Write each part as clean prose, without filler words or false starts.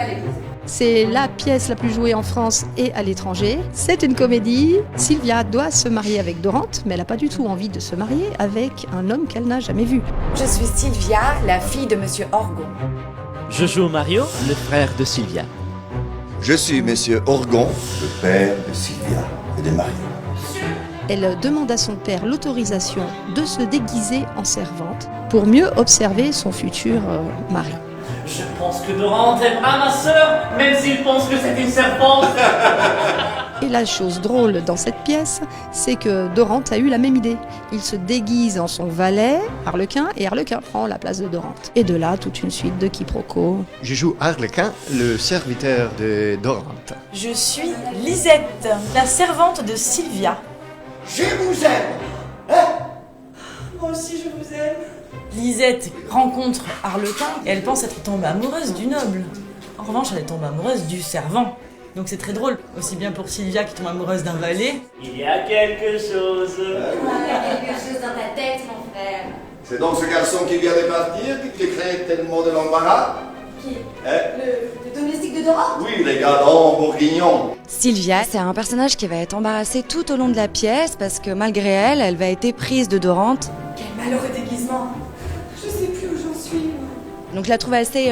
pas l'épouser. C'est la pièce la plus jouée en France et à l'étranger. C'est une comédie. Sylvia doit se marier avec Dorante, mais elle n'a pas du tout envie de se marier avec un homme qu'elle n'a jamais vu. Je suis Sylvia, la fille de Monsieur Orgon. Je joue Mario, le frère de Sylvia. Je suis Monsieur Orgon, le père de Sylvia et de Mario. Elle demande à son père l'autorisation de se déguiser en servante pour mieux observer son futur mari. Je pense que Dorante aimera ma sœur, même s'il pense que c'est une serpente. Et la chose drôle dans cette pièce, c'est que Dorante a eu la même idée. Il se déguise en son valet, Arlequin, et Arlequin prend la place de Dorante. Et de là, toute une suite de quiproquos. Je joue Arlequin, le serviteur de Dorante. Je suis Lisette, la servante de Sylvia. Je vous aime. Moi aussi je vous aime. Lisette rencontre Arlequin et elle pense être tombée amoureuse du noble. En revanche, elle est tombée amoureuse du servant. Donc c'est très drôle, aussi bien pour Sylvia qui tombe amoureuse d'un valet. Il y a quelque chose. Il y a quelque chose dans ta tête, mon frère. C'est donc ce garçon qui vient de partir qui crée tellement de l'embarras. Qui? Le domestique de Dorante? Oui, les galants bourguignons. Sylvia, c'est un personnage qui va être embarrassé tout au long de la pièce parce que malgré elle, elle va être éprise de Dorante. Quel malheureux déguisement. Je sais plus où j'en suis. Donc je la trouve assez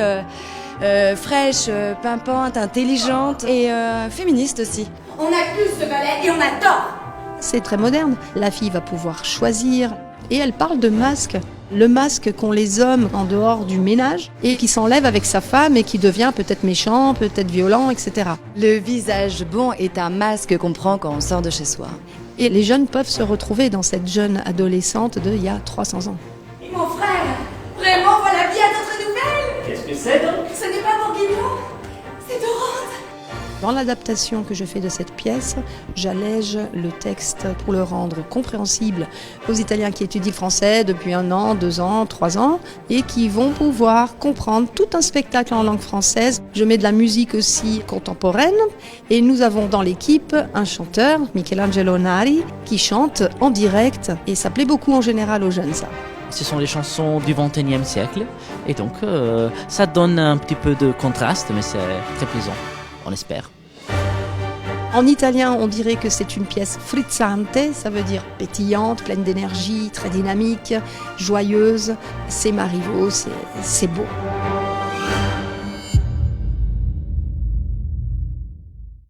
fraîche, pimpante, intelligente et féministe aussi. On accuse ce valet et on a tort. C'est très moderne. La fille va pouvoir choisir. Et elle parle de masque. Le masque qu'ont les hommes en dehors du ménage et qui s'enlève avec sa femme et qui devient peut-être méchant, peut-être violent, etc. Le visage bon est un masque qu'on prend quand on sort de chez soi. Et les jeunes peuvent se retrouver dans cette jeune adolescente d'il y a 300 ans. Et mon frère, vraiment, voilà bien notre nouvelle. Qu'est-ce que c'est donc? Ce n'est pas Bourguignon, c'est Dorante. Dans l'adaptation que je fais de cette pièce, j'allège le texte pour le rendre compréhensible aux Italiens qui étudient le français depuis 1 an, 2 ans, 3 ans et qui vont pouvoir comprendre tout un spectacle en langue française. Je mets de la musique aussi contemporaine et nous avons dans l'équipe un chanteur, Michelangelo Nari, qui chante en direct et ça plaît beaucoup en général aux jeunes ça. Ce sont les chansons du XXIe siècle et donc ça donne un petit peu de contraste, mais c'est très plaisant, on espère. En italien, on dirait que c'est une pièce frizzante, ça veut dire pétillante, pleine d'énergie, très dynamique, joyeuse. C'est Marivaux, c'est beau.